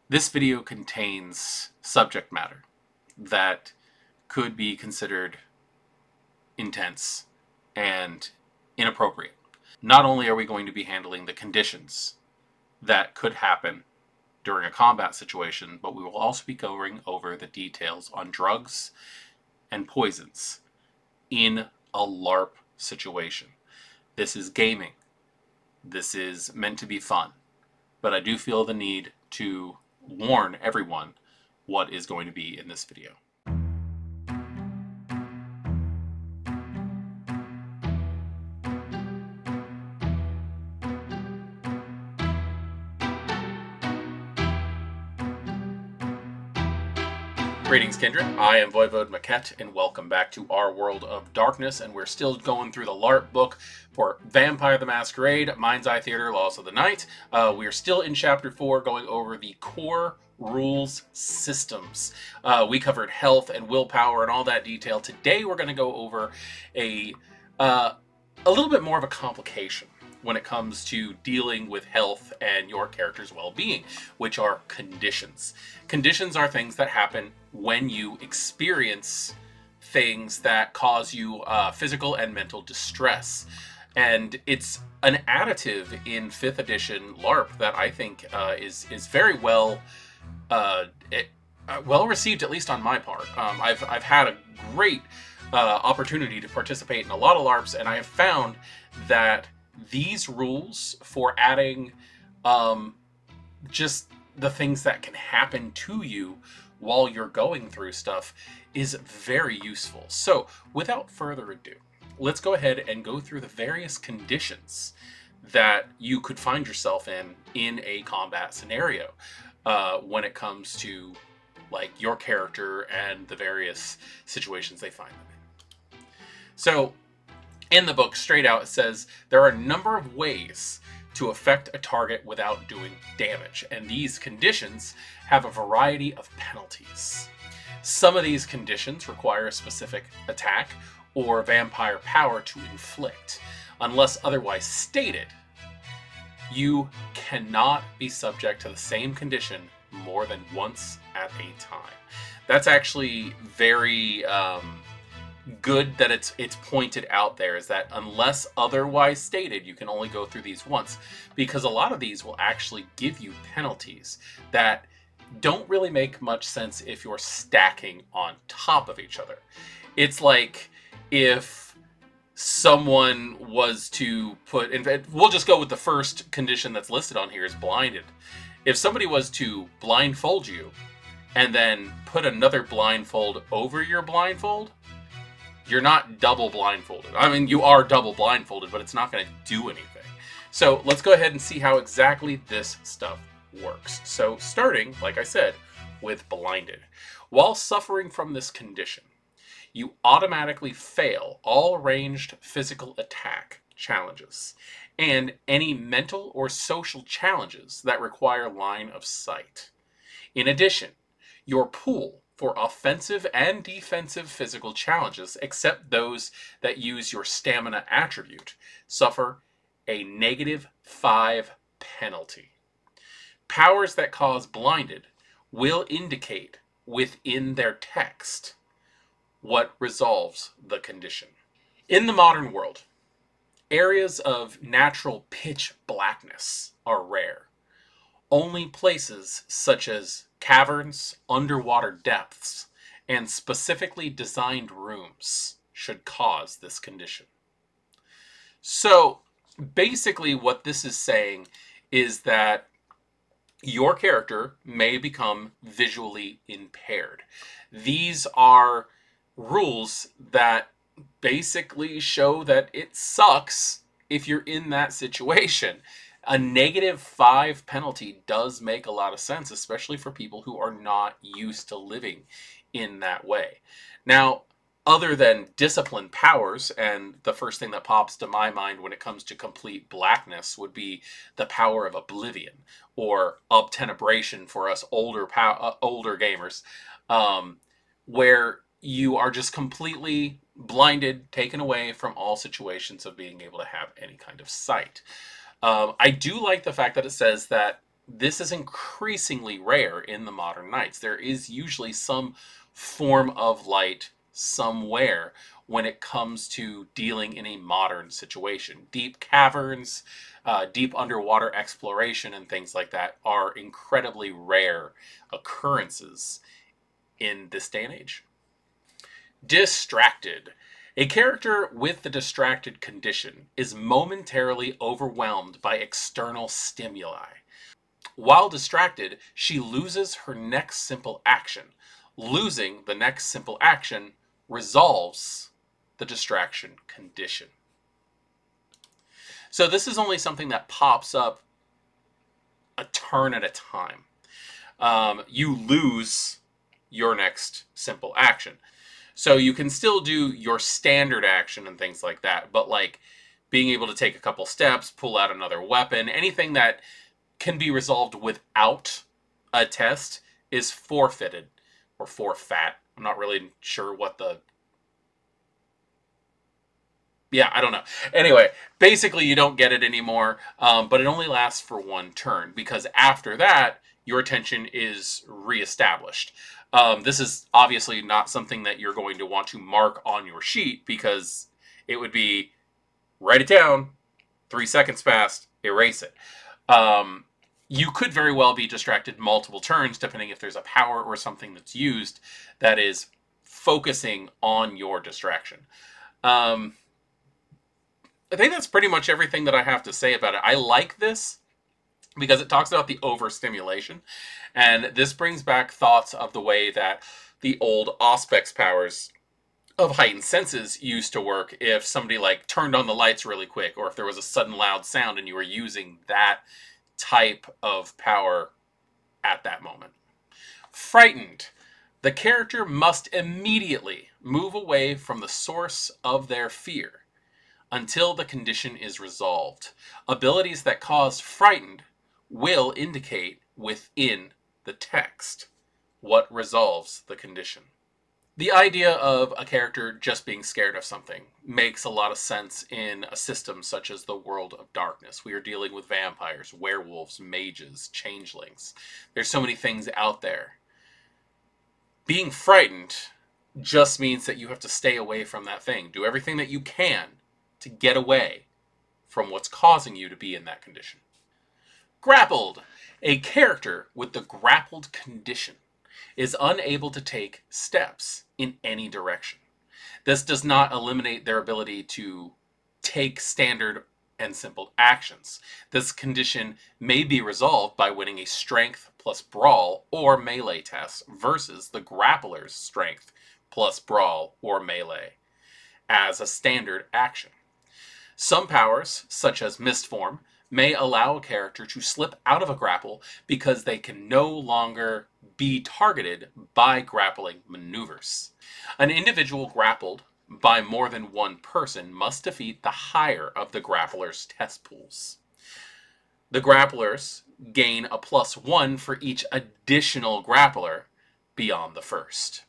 This video contains subject matter that could be considered intense and inappropriate. Not only are we going to be handling the conditions that could happen during a combat situation, but we will also be going over the details on drugs and poisons in a LARP situation. This is gaming. This is meant to be fun. But I do feel the need to warn everyone what is going to be in this video. Greetings, Kindred. I am voivodemekhet, and welcome back to our world of darkness. And we're still going through the LARP book for Vampire the Masquerade, Mind's Eye Theater, Laws of the Night. We are still in Chapter 4, going over the core rules systems. We covered health and willpower and all that detail. Today, we're going to go over a little bit more of a complication when it comes to dealing with health and your character's well-being, which are conditions. Conditions are things that happen when you experience things that cause you physical and mental distress. And it's an additive in 5th edition LARP that I think is very well received, at least on my part. I've had a great opportunity to participate in a lot of LARPs, and I have found that these rules for adding just the things that can happen to you while you're going through stuff is very useful. So without further ado, let's go ahead and go through the various conditions that you could find yourself in a combat scenario when it comes to like your character and the various situations they find them in. So in the book, straight out, it says there are a number of ways to affect a target without doing damage, and these conditions have a variety of penalties. Some of these conditions require a specific attack or vampire power to inflict. Unless otherwise stated, you cannot be subject to the same condition more than once at a time. That's actually very good that it's pointed out there, is that unless otherwise stated, you can only go through these once, because a lot of these will actually give you penalties that don't really make much sense if you're stacking on top of each other. It's like if someone was to put, in fact, we'll just go with the first condition that's listed on here, is blinded. If somebody was to blindfold you and then put another blindfold over your blindfold, you're not double blindfolded. I mean, you are double blindfolded, but it's not going to do anything. So let's go ahead and see how exactly this stuff works. So starting, like I said, with blinded. While suffering from this condition, you automatically fail all ranged physical attack challenges and any mental or social challenges that require line of sight. In addition, your pool for offensive and defensive physical challenges, except those that use your stamina attribute, suffer a -5 penalty. Powers that cause blinded will indicate within their text what resolves the condition. In the modern world, areas of natural pitch blackness are rare. Only places such as caverns, underwater depths, and specifically designed rooms should cause this condition. So basically what this is saying is that your character may become visually impaired. These are rules that basically show that it sucks if you're in that situation. A -5 penalty does make a lot of sense, especially for people who are not used to living in that way. Now, other than discipline powers, and the first thing that pops to my mind when it comes to complete blackness would be the power of oblivion, or obtenebration for us older gamers, where you are just completely blinded, taken away from all situations of being able to have any kind of sight. I do like the fact that it says that this is increasingly rare in the modern knights. There is usually some form of light somewhere when it comes to dealing in a modern situation. Deep caverns, deep underwater exploration, and things like that are incredibly rare occurrences in this day and age. Distracted. A character with the distracted condition is momentarily overwhelmed by external stimuli. While distracted, she loses her next simple action. Losing the next simple action resolves the distraction condition. So this is only something that pops up a turn at a time. You lose your next simple action. So you can still do your standard action and things like that, but like being able to take a couple steps, pull out another weapon, anything that can be resolved without a test is forfeited or forfeit. I'm not really sure what the... Yeah, I don't know. Anyway, basically you don't get it anymore, but it only lasts for one turn because after that, your attention is reestablished. This is obviously not something that you're going to want to mark on your sheet because it would be write it down, 3 seconds passed, erase it. You could very well be distracted multiple turns depending if there's a power or something that's used that is focusing on your distraction. I think that's pretty much everything that I have to say about it. I like this because it talks about the overstimulation, and this brings back thoughts of the way that the old Auspex powers of heightened senses used to work if somebody like turned on the lights really quick, or if there was a sudden loud sound and you were using that type of power at that moment. Frightened. The character must immediately move away from the source of their fear until the condition is resolved. Abilities that cause frightened will indicate within the text what resolves the condition. The idea of a character just being scared of something makes a lot of sense in a system such as the World of Darkness. We are dealing with vampires, werewolves, mages, changelings. There's so many things out there. Being frightened just means that you have to stay away from that thing. Do everything that you can to get away from what's causing you to be in that condition. Grappled. A character with the grappled condition is unable to take steps in any direction. This does not eliminate their ability to take standard and simple actions. This condition may be resolved by winning a strength plus brawl or melee test versus the grappler's strength plus brawl or melee as a standard action. Some powers, such as Mist Form, may allow a character to slip out of a grapple because they can no longer be targeted by grappling maneuvers. An individual grappled by more than one person must defeat the higher of the grappler's test pools. The grapplers gain a +1 for each additional grappler beyond the first.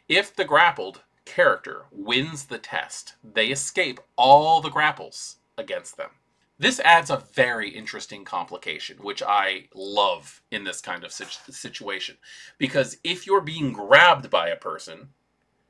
If the grappled character wins the test, they escape all the grapples against them. This adds a very interesting complication, which I love in this kind of situation. Because if you're being grabbed by a person,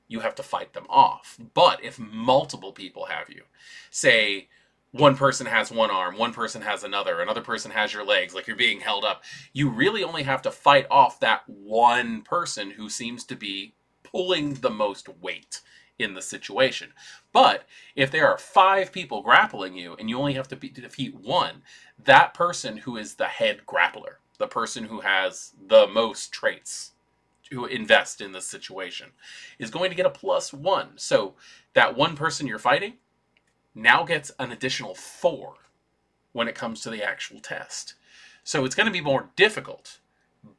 you have to fight them off. But if multiple people have you, say one person has one arm, one person has another person has your legs, like you're being held up, you really only have to fight off that one person who seems to be pulling the most weight in the situation. But if there are 5 people grappling you and you only have to defeat one, that person who is the head grappler, the person who has the most traits to invest in this situation, is going to get a +1. So that one person you're fighting now gets an additional 4 when it comes to the actual test. So it's going to be more difficult,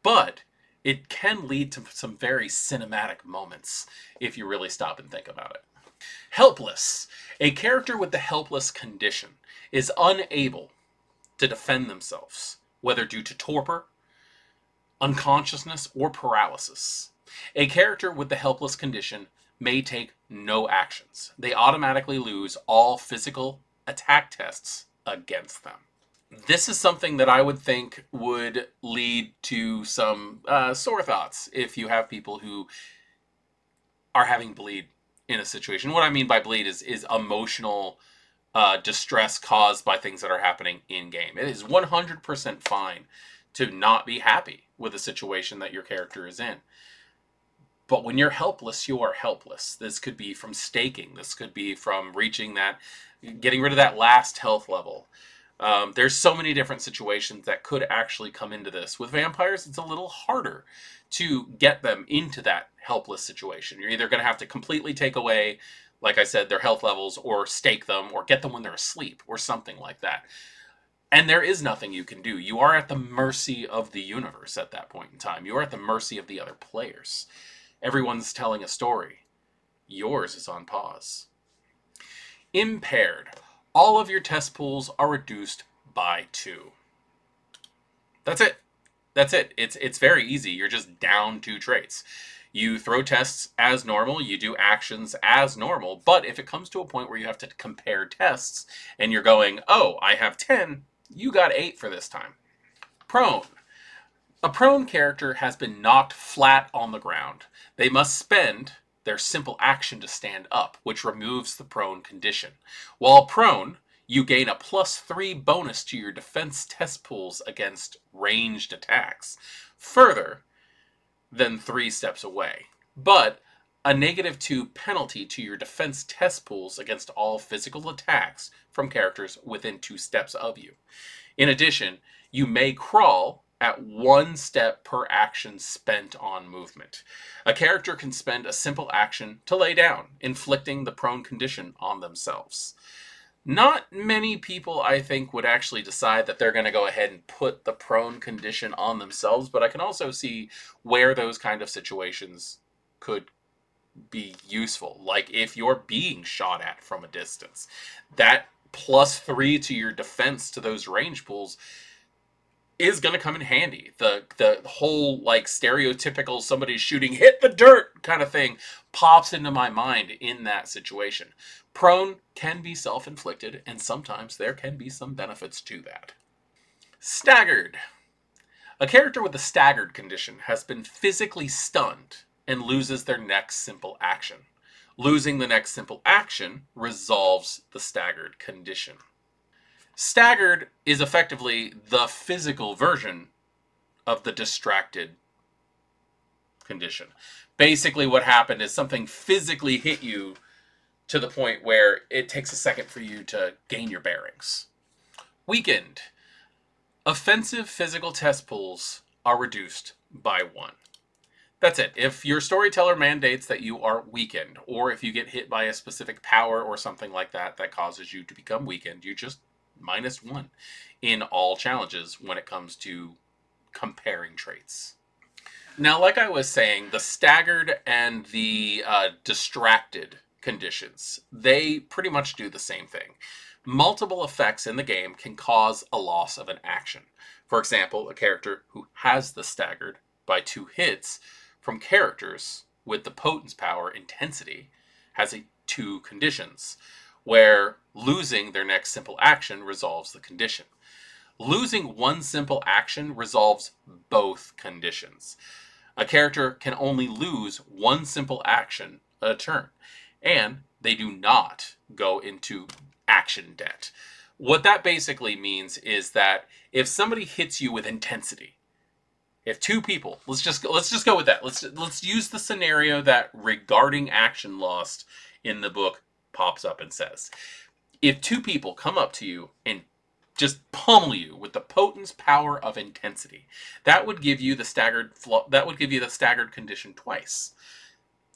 but it can lead to some very cinematic moments if you really stop and think about it. Helpless. A character with the helpless condition is unable to defend themselves, whether due to torpor, unconsciousness, or paralysis. A character with the helpless condition may take no actions. They automatically lose all physical attack tests against them. This is something that I would think would lead to some sore thoughts if you have people who are having bleed in a situation. What I mean by bleed is emotional distress caused by things that are happening in game. It is 100% fine to not be happy with a situation that your character is in. But when you're helpless, you are helpless. This could be from staking. This could be from getting rid of that last health level. There's so many different situations that could actually come into this. With vampires, it's a little harder to get them into that helpless situation. You're either going to have to completely take away, like I said, their health levels, or stake them, or get them when they're asleep, or something like that. And there is nothing you can do. You are at the mercy of the universe at that point in time. You are at the mercy of the other players. Everyone's telling a story. Yours is on pause. Impaired. All of your test pools are reduced by 2. That's it. That's it. It's very easy. You're just down 2 traits. You throw tests as normal, you do actions as normal, but if it comes to a point where you have to compare tests and you're going, oh, I have 10, you got 8 for this time. Prone. A prone character has been knocked flat on the ground. They must spend their simple action to stand up, which removes the prone condition. While prone, you gain a +3 bonus to your defense test pools against ranged attacks, further than 3 steps away, but a -2 penalty to your defense test pools against all physical attacks from characters within 2 steps of you. In addition, you may crawl at 1 step per action spent on movement. A character can spend a simple action to lay down, inflicting the prone condition on themselves. Not many people, I think, would actually decide that they're going to go ahead and put the prone condition on themselves, but I can also see where those kind of situations could be useful. Like if you're being shot at from a distance, that +3 to your defense to those range pools is going to come in handy. The whole like stereotypical somebody shooting hit the dirt kind of thing pops into my mind in that situation. Prone can be self-inflicted, and sometimes there can be some benefits to that. Staggered. A character with the staggered condition has been physically stunned and loses their next simple action. Losing the next simple action resolves the staggered condition. Staggered is effectively the physical version of the distracted condition. Basically what happened is something physically hit you to the point where it takes a second for you to gain your bearings. Weakened. Offensive physical test pools are reduced by 1. That's it. If your storyteller mandates that you are weakened, or if you get hit by a specific power or something like that that causes you to become weakened, you just -1 in all challenges when it comes to comparing traits. Now, like I was saying, the staggered and the distracted conditions, they pretty much do the same thing. Multiple effects in the game can cause a loss of an action. For example, a character who has the staggered by 2 hits from characters with the potence power intensity has 2 conditions, where losing their next simple action resolves the condition. Losing 1 simple action resolves both conditions. A character can only lose 1 simple action a turn, and they do not go into action debt. What that basically means is that if somebody hits you with intensity, if 2 people, let's just go with that. Let's use the scenario that regarding action lost in the book pops up and says, if 2 people come up to you and just pummel you with the potence power of intensity, that would give you the staggered condition twice.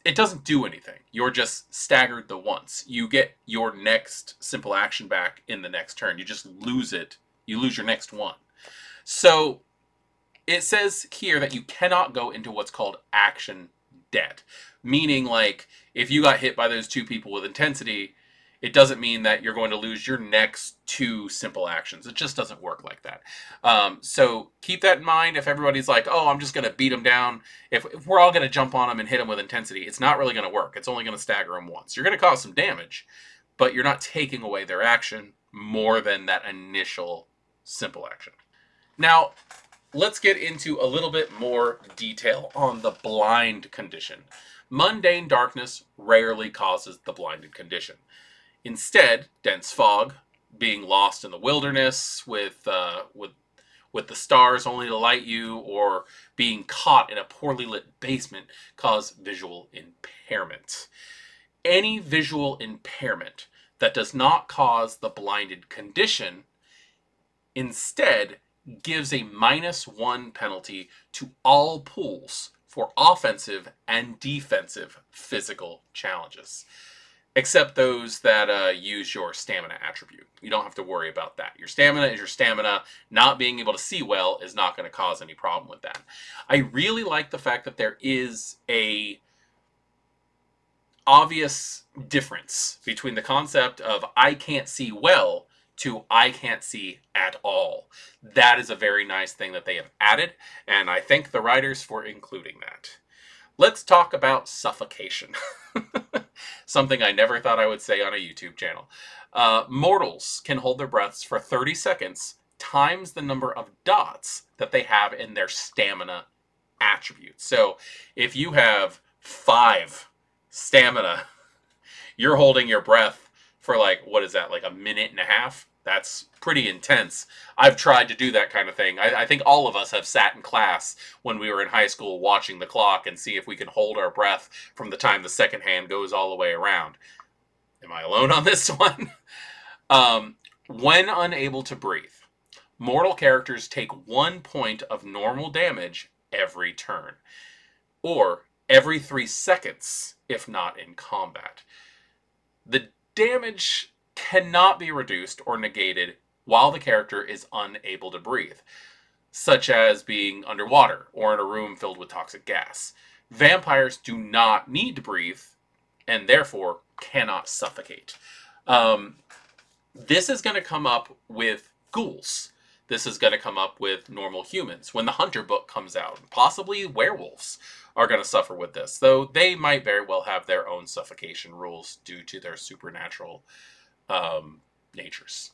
It doesn't do anything. You're just staggered the once. You get your next simple action back in the next turn. You just lose it. You lose your next one. So it says here that you cannot go into what's called action debt. Meaning, like, if you got hit by those 2 people with intensity, it doesn't mean that you're going to lose your next 2 simple actions. It just doesn't work like that. So keep that in mind. If everybody's like, oh, I'm just going to beat them down, if we're all going to jump on them and hit them with intensity, it's not really going to work. It's only going to stagger them once. You're going to cause some damage, but you're not taking away their action more than that initial simple action. Now, let's get into a little bit more detail on the blind condition. Mundane darkness rarely causes the blinded condition. Instead, dense fog, being lost in the wilderness with the stars only to light you, or being caught in a poorly lit basement cause visual impairment. Any visual impairment that does not cause the blinded condition instead gives a -1 penalty to all pools for offensive and defensive physical challenges, except those that use your stamina attribute. You don't have to worry about that. Your stamina is your stamina. Not being able to see well is not going to cause any problem with that. I really like the fact that there is a obvious difference between the concept of I can't see well to I can't see at all. That is a very nice thing that they have added, and I thank the writers for including that. Let's talk about suffocation. Something I never thought I would say on a YouTube channel. Mortals can hold their breaths for 30 seconds times the number of dots that they have in their stamina attribute. So if you have 5 stamina, you're holding your breath for like, what is that, like a minute and a half? That's pretty intense. I've tried to do that kind of thing. I think all of us have sat in class when we were in high school watching the clock and see if we can hold our breath from the time the second hand goes all the way around. Am I alone on this one? When unable to breathe, mortal characters take 1 point of normal damage every turn, or every 3 seconds if not in combat. The damage cannot be reduced or negated while the character is unable to breathe, such as being underwater or in a room filled with toxic gas. Vampires do not need to breathe and therefore cannot suffocate. This is going to come up with ghouls. This is going to come up with normal humans. When the Hunter book comes out, possibly werewolves are going to suffer with this, though they might very well have their own suffocation rules due to their supernatural natures.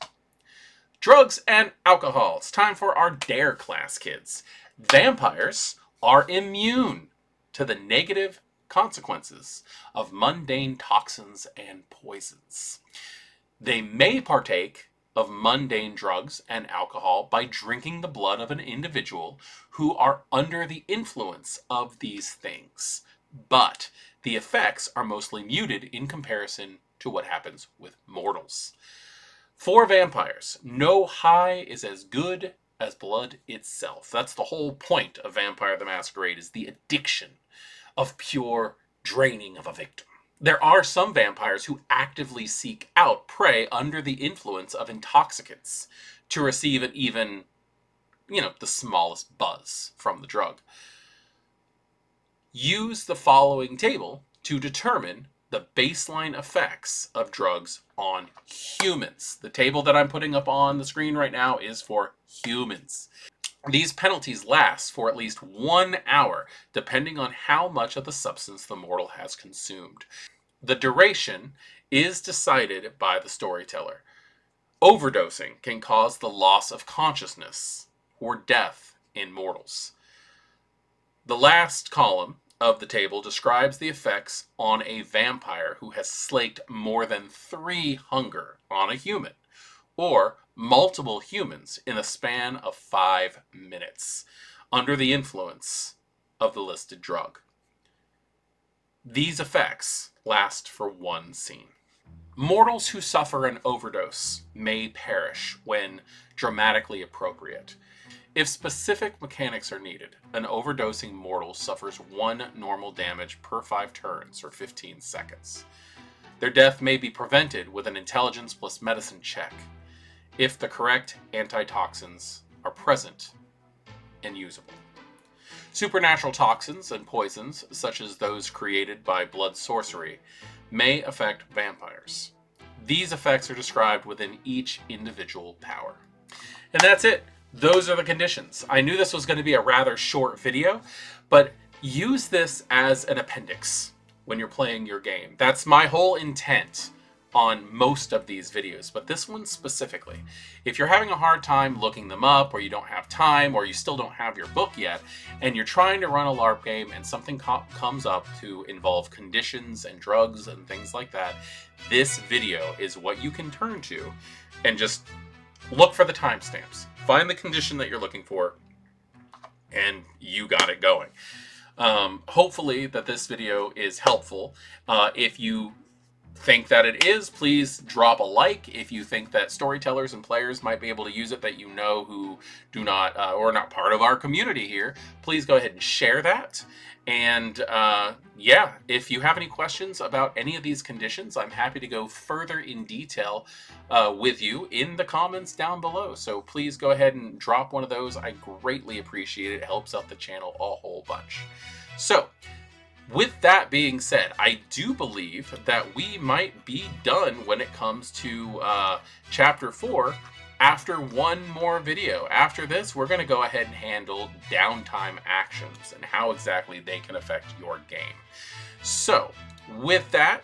Drugs and alcohol. It's time for our Dare class, kids. Vampires are immune to the negative consequences of mundane toxins and poisons. They may partake of mundane drugs and alcohol by drinking the blood of an individual who are under the influence of these things, but the effects are mostly muted in comparison to what happens with mortals. For vampires, no high is as good as blood itself. That's the whole point of Vampire the Masquerade, is the addiction of pure draining of a victim. There are some vampires who actively seek out prey under the influence of intoxicants to receive an even, the smallest buzz from the drug. Use the following table to determine the baseline effects of drugs on humans. The table that I'm putting up on the screen right now is for humans. These penalties last for at least 1 hour, depending on how much of the substance the mortal has consumed. The duration is decided by the storyteller. Overdosing can cause the loss of consciousness or death in mortals. The last column of the table describes the effects on a vampire who has slaked more than 3 hunger on a human, or multiple humans in a span of 5 minutes, under the influence of the listed drug. These effects last for 1 scene. Mortals who suffer an overdose may perish when dramatically appropriate. If specific mechanics are needed, an overdosing mortal suffers 1 normal damage per 5 turns, or 15 seconds. Their death may be prevented with an intelligence plus medicine check, if the correct antitoxins are present and usable. Supernatural toxins and poisons, such as those created by blood sorcery, may affect vampires. These effects are described within each individual power. And that's it. Those are the conditions. I knew this was going to be a rather short video, but use this as an appendix when you're playing your game. That's my whole intent on most of these videos, but this one specifically. If you're having a hard time looking them up, or you don't have time, or you still don't have your book yet, and you're trying to run a LARP game and something comes up to involve conditions and drugs and things like that, this video is what you can turn to and just look for the timestamps. Find the condition that you're looking for, and you got it going. Hopefully that this video is helpful. If you think that it is, please drop a like. If you think that storytellers and players might be able to use it that you know who do not or not part of our community here, please go ahead and share that. And yeah, if you have any questions about any of these conditions, I'm happy to go further in detail with you in the comments down below. So please go ahead and drop one of those. I greatly appreciate it. It helps out the channel a whole bunch. So with that being said, I do believe that we might be done when it comes to Chapter 4 after one more video. After this, we're going to go ahead and handle downtime actions and how exactly they can affect your game. So with that,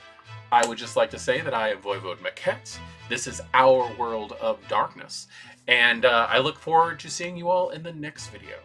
I would just like to say that I am voivodemekhet. This is our world of darkness, and I look forward to seeing you all in the next video.